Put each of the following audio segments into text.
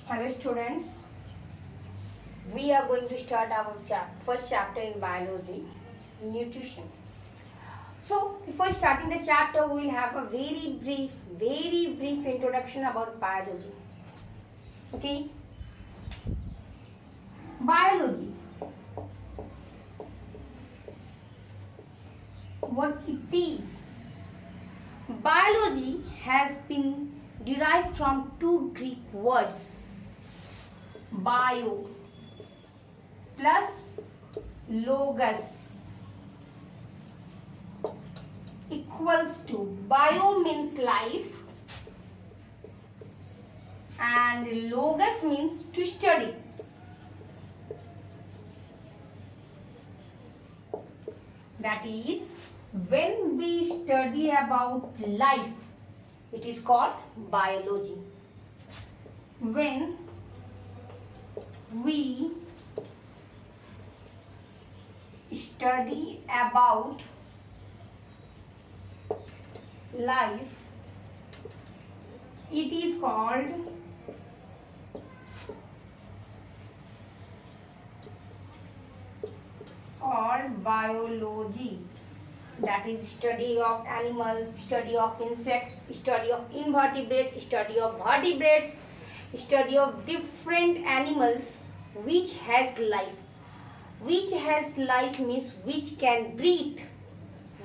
Hello students, we are going to start our first chapter in biology, nutrition. So before starting the chapter, we will have a very brief introduction about biology. Okay, biology. What it is? Biology has been derived from two Greek words, bio plus logos equals to, bio means life and logos means to study. That is, when we study about life, it is called biology. When we study about life, it is called biology. That is study of animals, study of insects, study of invertebrates, study of vertebrates, study of different animals which has life. Which has life means which can breathe,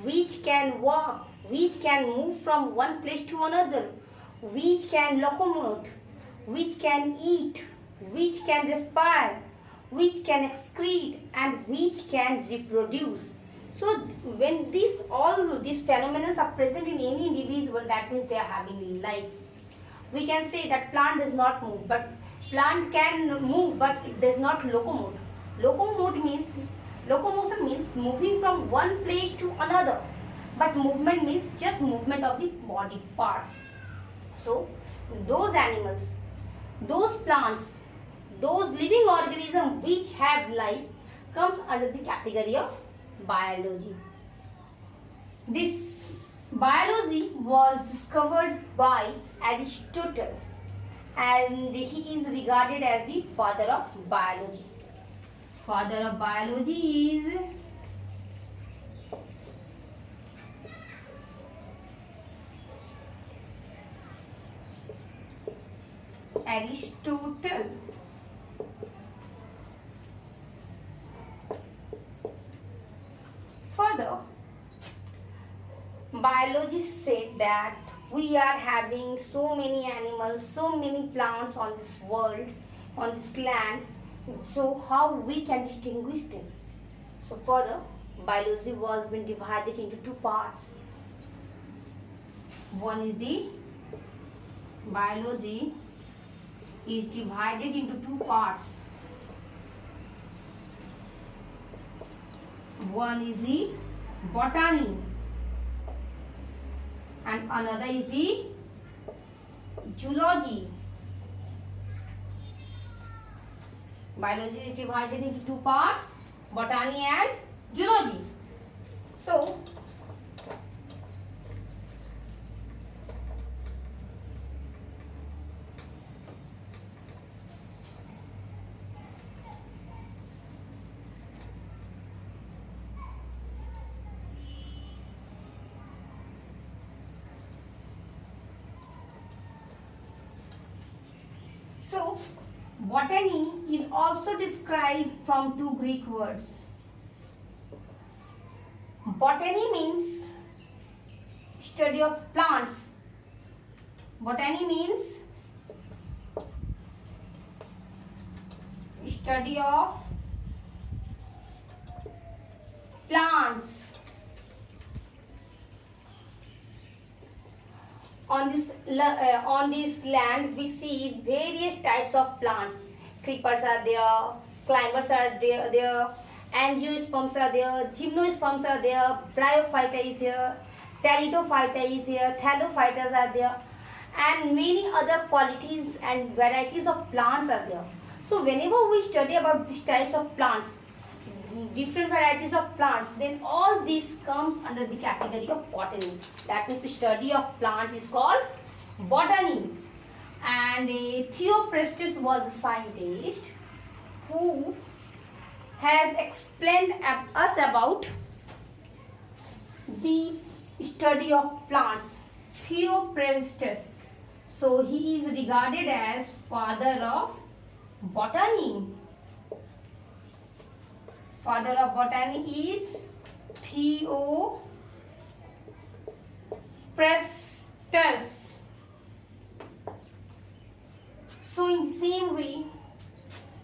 which can walk, which can move from one place to another, which can locomote, which can eat, which can respire, which can excrete, and which can reproduce. So when all these phenomena are present in any individual, that means they are having life. We can say that plant does not move, but plant can move, but it does not locomote. Locomotion means moving from one place to another, but movement means just movement of the body parts. So those animals, those plants, those living organisms which have life comes under the category of biology. This biology was discovered by Aristotle and he is regarded as the father of biology. Father of biology is Aristotle. Further, biologists said that we are having so many animals, so many plants on this world, on this land, so how we can distinguish them? So further, biology was been divided into two parts. One is the biology is divided into two parts. One is the botany and another is the zoology. Biology is divided into two parts, botany and zoology. So botany is also described from two Greek words. Botany means study of plants. Botany means study of plants. On this land we see various types of plants. Creepers are there, climbers are there, angiosperms are there, gymnosperms are there, bryophyta is there, pteridophyta is there, thallophytas are there, and many other qualities and varieties of plants are there. So whenever we study about these types of plants, different varieties of plants, then all this comes under the category of botany. That means the study of plant is called botany. And Theophrastus was a scientist who has explained us about the study of plants. Theophrastus. So he is regarded as father of botany. Father of botany is Theophrastus. So in the same way,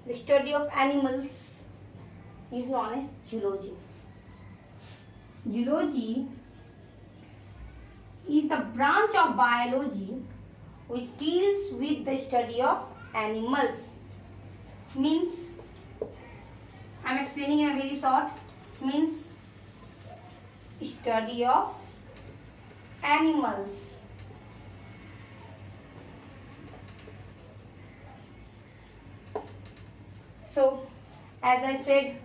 the study of animals is known as zoology. Zoology is the branch of biology which deals with the study of animals. Means, I am explaining in a very short, means study of animals. So, as I said,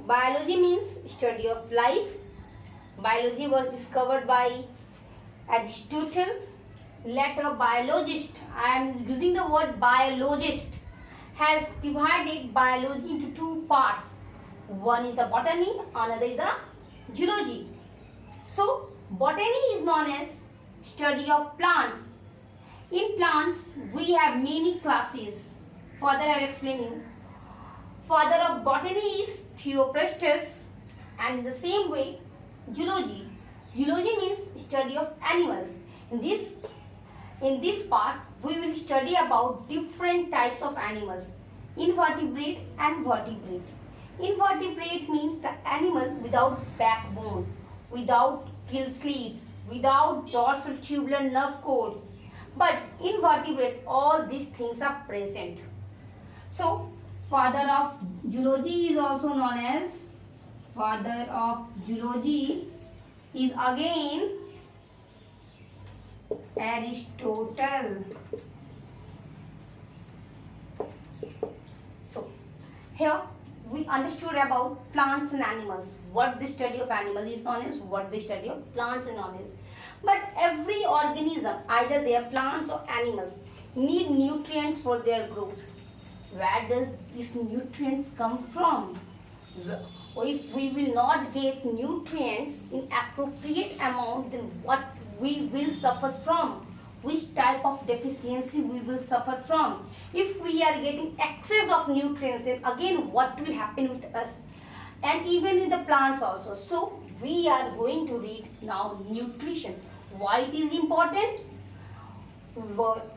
biology means study of life. Biology was discovered by Aristotle. Later, biologist, I am using the word biologist, has divided biology into two parts. One is the botany, another is the zoology. So, botany is known as study of plants. In plants, we have many classes. Further, I will explain you. Father of botany is Theophrastus, and in the same way, zoology. Zoology means study of animals. In this part, we will study about different types of animals, invertebrate and vertebrate. Invertebrate means the animal without backbone, without gill slits, without dorsal tubular nerve cords. But invertebrate, all these things are present. So, father of zoology is also known as father of zoology is again Aristotle. So, here we understood about plants and animals. What the study of animals is known as, what the study of plants is known as. But every organism, either they are plants or animals, need nutrients for their growth. Where does these nutrients come from? If we will not get nutrients in appropriate amount, then what we will suffer from? Which type of deficiency we will suffer from? If we are getting excess of nutrients, then again what will happen with us? And even in the plants also. So we are going to read now nutrition. Why it is important?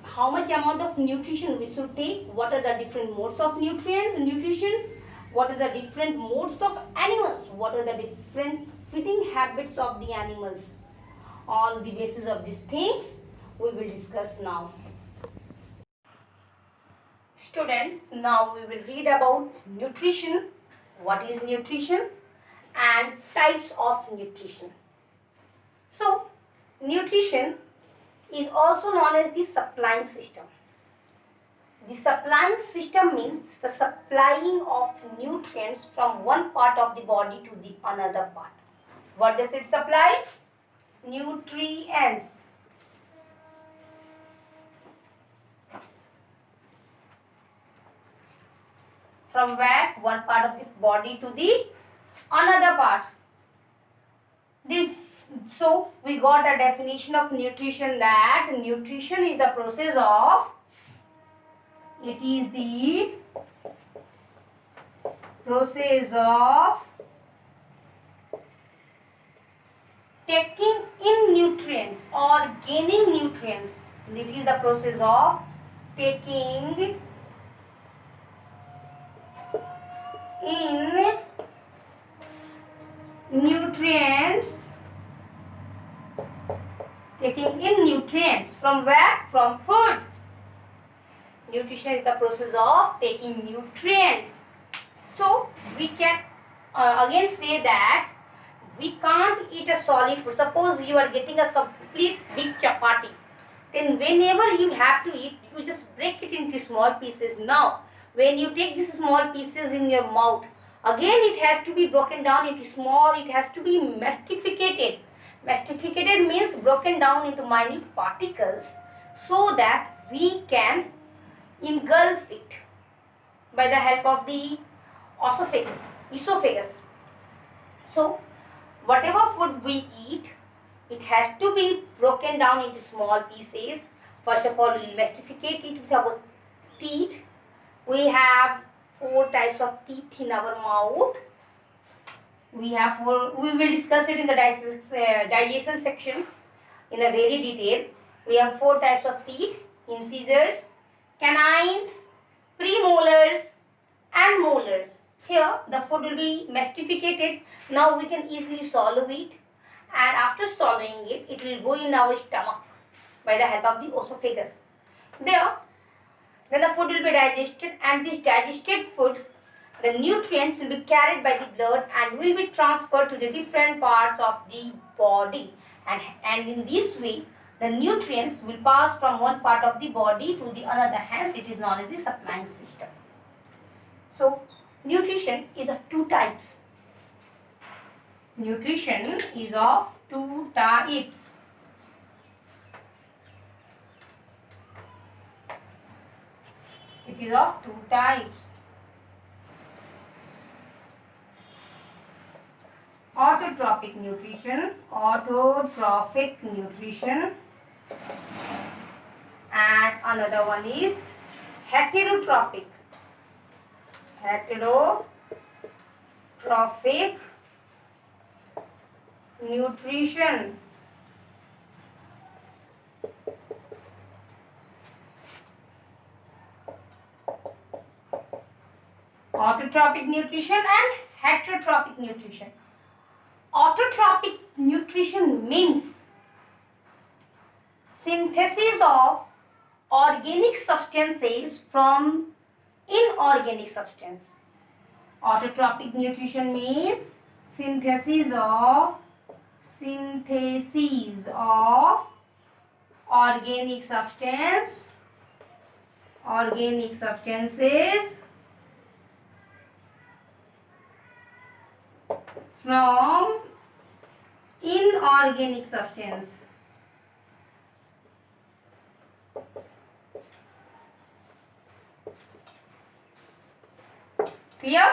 How much amount of nutrition we should take, what are the different modes of nutrition, what are the different modes of animals, what are the different feeding habits of the animals. On the basis of these things, we will discuss now. Students, now we will read about nutrition, what is nutrition and types of nutrition. So, nutrition is also known as the supplying system. The supplying system means the supplying of nutrients from one part of the body to the another part. What does it supply? Nutrients. From where? One part of the body to the another part. So we got a definition of nutrition, that nutrition is the process of, it is the process of taking in nutrients or gaining nutrients. It is the process of taking in nutrients. Taking in nutrients from where? From food. Nutrition is the process of taking nutrients. So we can again say that we can't eat a solid food. Suppose you are getting a complete big chapati, then whenever you have to eat, you just break it into small pieces. Now when you take these small pieces in your mouth, again it has to be broken down into small, it has to be mastificated. Mastificated means broken down into minute particles, so that we can engulf it by the help of the esophagus. So whatever food we eat, it has to be broken down into small pieces. First of all, we will masticate it with our teeth. We have 4 types of teeth in our mouth. We will discuss it in the digestion section in a very detail. We have 4 types of teeth: incisors, canines, premolars and molars. Here the food will be masticated. Now we can easily swallow it, and after swallowing it, it will go in our stomach by the help of the esophagus. Then the food will be digested, and this digested food, the nutrients will be carried by the blood and will be transferred to the different parts of the body, and in this way the nutrients will pass from one part of the body to the another, hence it is known as the supplying system. So nutrition is of 2 types. Nutrition is of 2 types. It is of 2 types. Autotrophic nutrition, and another one is heterotrophic nutrition. Autotrophic nutrition and heterotrophic nutrition. Autotrophic nutrition means synthesis of organic substances from inorganic substance. Autotrophic nutrition means synthesis of organic substances from inorganic substance. Clear?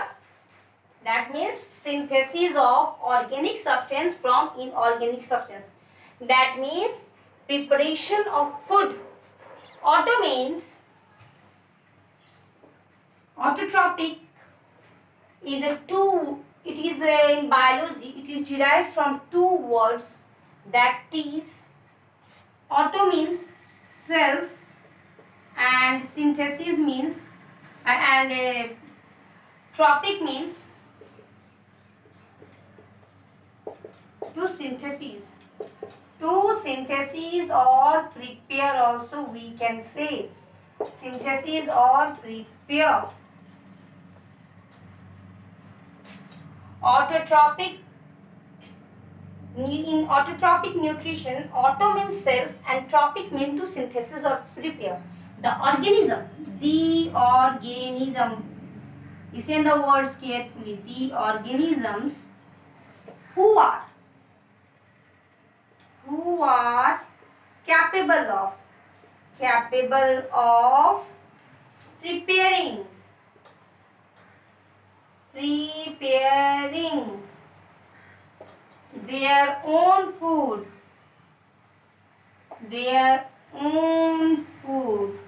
That means synthesis of organic substance from inorganic substance. That means preparation of food. Auto means autotrophic is in biology, it is derived from 2 words, that is, auto means self and synthesis means tropic means to synthesis. To synthesis or prepare also we can say. Synthesis or prepare. Autotrophic, in autotrophic nutrition, auto means self and tropic means to synthesis or prepare. The organism, listen the words carefully, the organisms who are capable of preparing their own food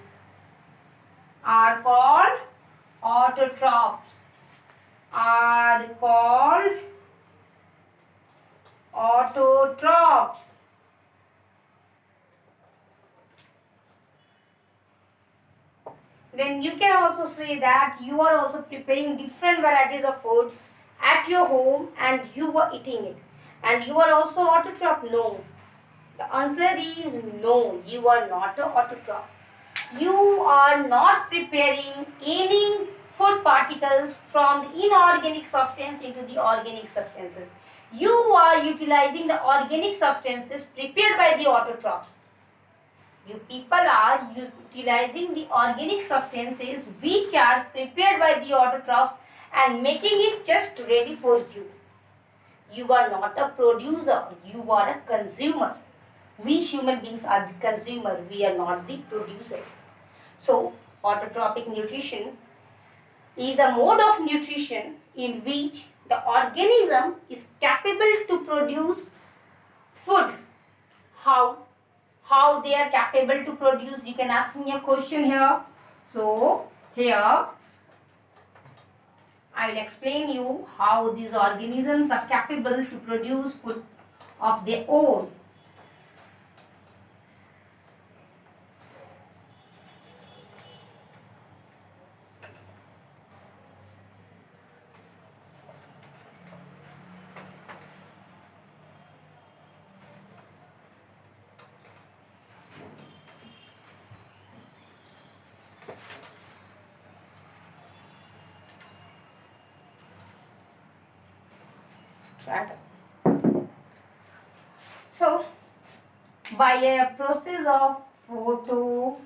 are called autotrophs. Then you can also say that you are also preparing different varieties of foods at your home and you are eating it. And you are also autotroph? No. The answer is no, you are not an autotroph. You are not preparing any food particles from the inorganic substance into the organic substances. You are utilizing the organic substances prepared by the autotrophs. You people are utilizing the organic substances which are prepared by the autotrophs and making it just ready for you. You are not a producer, you are a consumer. We human beings are the consumer, we are not the producers. So, autotrophic nutrition is a mode of nutrition in which the organism is capable to produce food. How? How they are capable to produce? You can ask me a question here. So, here I will explain you how these organisms are capable to produce food of their own. So, by a process of photosynthesis,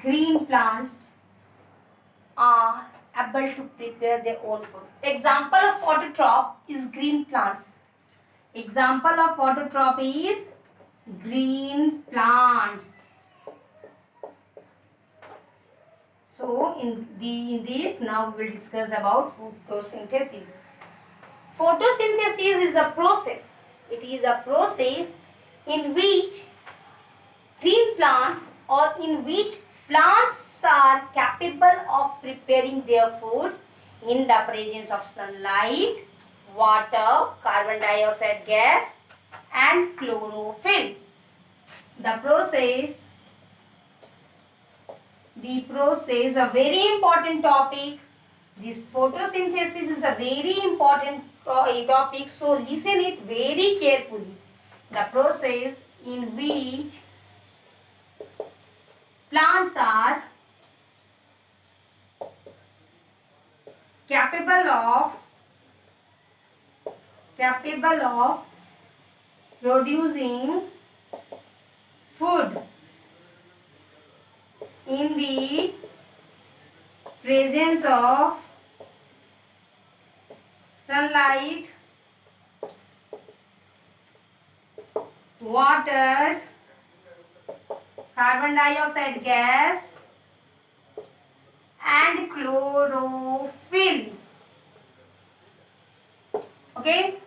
green plants are able to prepare their own food. Example of autotroph is green plants. Example of autotroph is green plants. So in this now we will discuss about photosynthesis. Photosynthesis is a process. It is a process in which green plants or in which plants are capable of preparing their food in the presence of sunlight, water, carbon dioxide gas and chlorophyll. The process, a very important topic. This photosynthesis is a very important topic, so listen it very carefully. The process in which plants are capable of producing food in the presence of sunlight, water, carbon dioxide gas and chlorophyll. Okay,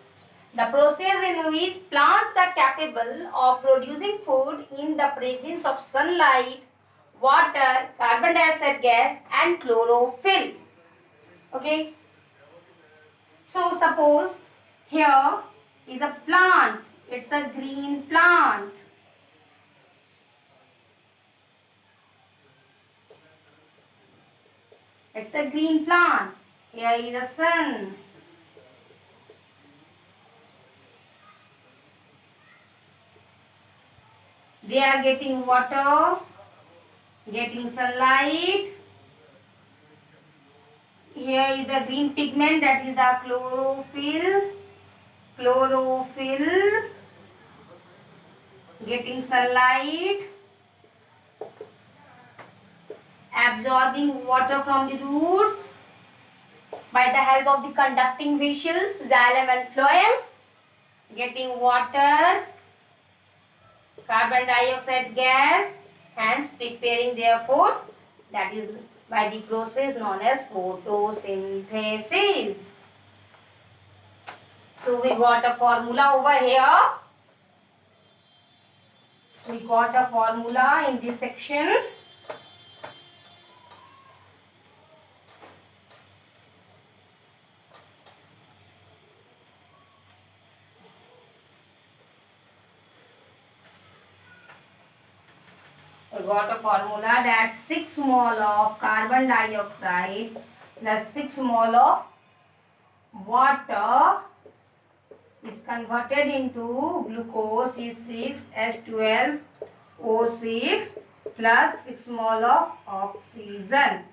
the process in which plants are capable of producing food in the presence of sunlight, water, carbon dioxide gas and chlorophyll. Okay, so suppose here is a plant. It's a green plant. It's a green plant. Here is the sun. They are getting water, getting sunlight. Here is the green pigment, that is the chlorophyll. Chlorophyll getting sunlight, absorbing water from the roots by the help of the conducting vessels, xylem and phloem, getting water, carbon dioxide gas, hence preparing their food. That is by the process known as photosynthesis. So we got a formula over here. We got a formula in this section. We got a formula that 6 mole of carbon dioxide plus 6 mole of water is converted into glucose is 6H12O6 plus 6 mole of oxygen.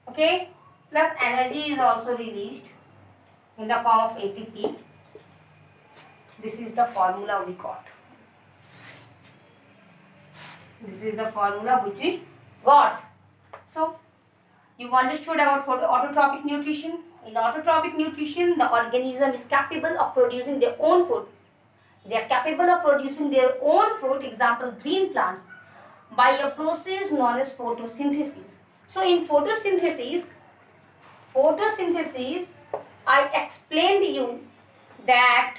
Okay, plus energy is also released in the form of ATP. This is the formula we got. This is the formula which we got. So, you understood about autotrophic nutrition. In autotrophic nutrition, the organism is capable of producing their own food. They are capable of producing their own food, example green plants, by a process known as photosynthesis. So in photosynthesis, I explained you that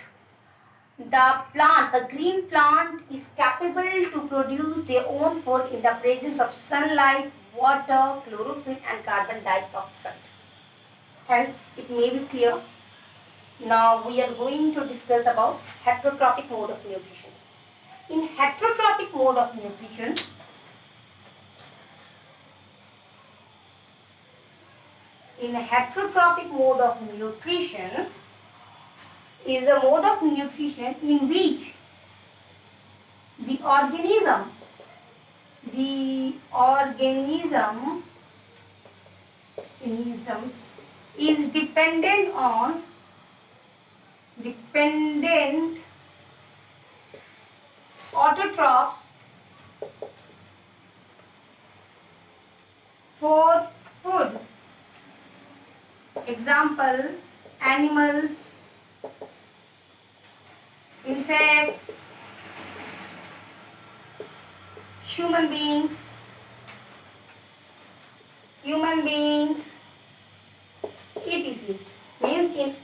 the green plant is capable to produce their own food in the presence of sunlight, water, chlorophyll and carbon dioxide. Hence, it may be clear. Now we are going to discuss about heterotrophic mode of nutrition. In heterotrophic mode of nutrition, is a mode of nutrition in which the organism is dependent autotrophs for food. Example, animals, insects, human beings, etc. Means in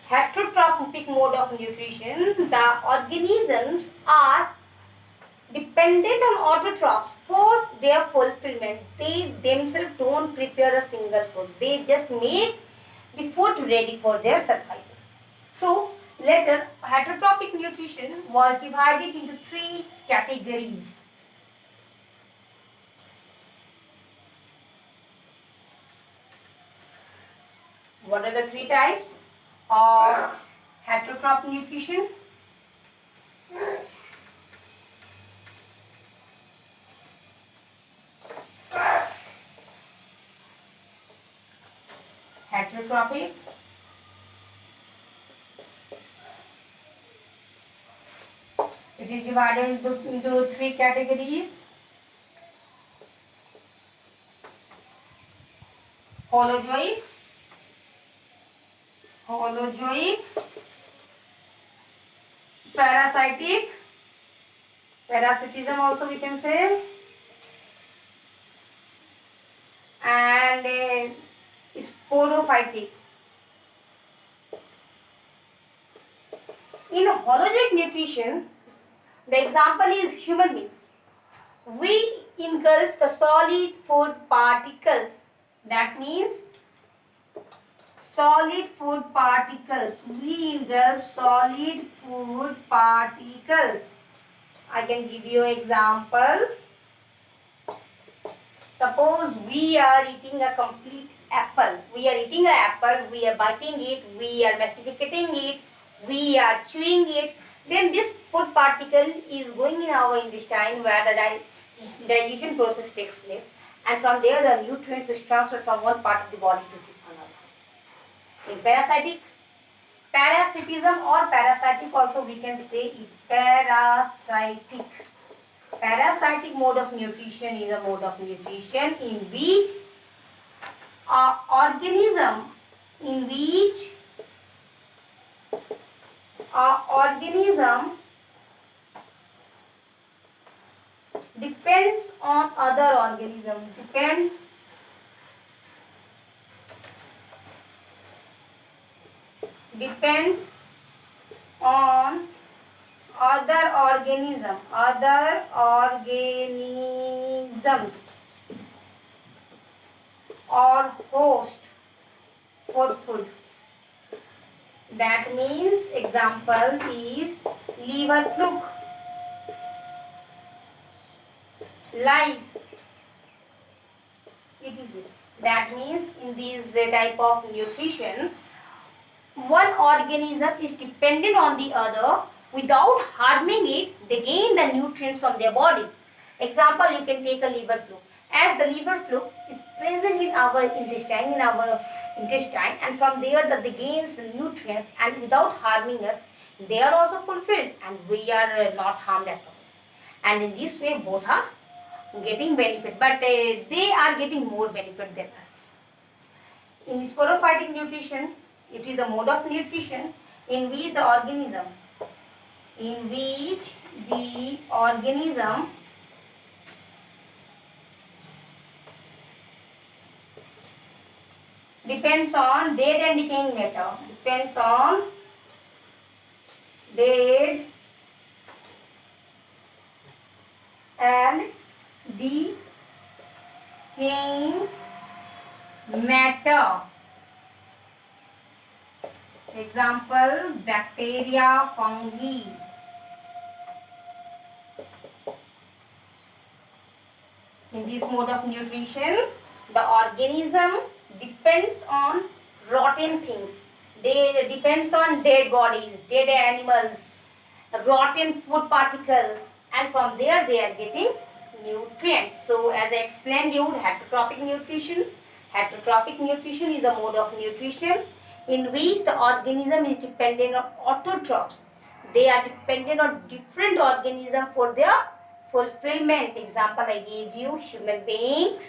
heterotrophic mode of nutrition, the organisms are dependent on autotrophs for their fulfillment. They themselves don't prepare a single food. They just make the food ready for their survival. So later, heterotrophic nutrition was divided into 3 categories. What are the 3 types of heterotrophic nutrition? Heterotrophic, it is divided into 3 categories. Holozoic, parasitism also we can say, and sporophytic. In holozoic nutrition, the example is human beings. We ingulf the solid food particles. That means solid food particles. We ingulf solid food particles. I can give you an example. Suppose we are eating a complete apple. We are eating an apple, we are biting it, we are masticating it, we are chewing it. Then this food particle is going in our intestine where the digestion process takes place. And from there the nutrients is transferred from one part of the body to the another. In parasitism or parasitic also we can say it. Parasitic mode of nutrition is a mode of nutrition in which organism depends on other organism, depends on other organisms or host for food. That means example is liver fluke, lice, etc. That means in this type of nutrition, one organism is dependent on the other. Without harming it, they gain the nutrients from their body. Example, you can take a liver fluke. As the liver fluke is present in our intestine, and from there that they gains the nutrients, and without harming us, they are also fulfilled, and we are not harmed at all. And in this way, both are getting benefit, but they are getting more benefit than us. In sporophytic nutrition, it is a mode of nutrition in which the organism depends on dead and decaying matter. Depends on dead and decaying matter. Example, bacteria, fungi. In this mode of nutrition, the organism depends on rotten things. They depends on dead bodies, dead animals, rotten food particles, and from there they are getting nutrients. So as I explained you, heterotrophic nutrition. Heterotrophic nutrition is a mode of nutrition in which the organism is dependent on autotrophs. They are dependent on different organisms for their fulfillment. Example I gave you, human beings,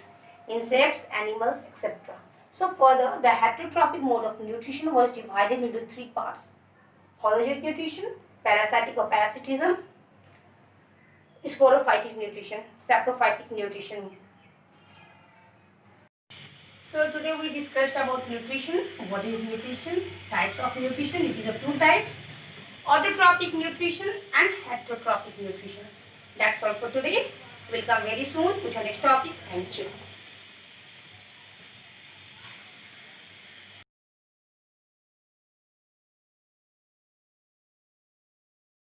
insects, animals, etc. So further, the heterotrophic mode of nutrition was divided into three parts: holozoic nutrition, parasitic or parasitism, sporophytic nutrition, saprophytic nutrition. So today we discussed about nutrition. What is nutrition? Types of nutrition. It is of two types: autotrophic nutrition and heterotrophic nutrition. That's all for today. We'll come very soon with the next topic. Thank you.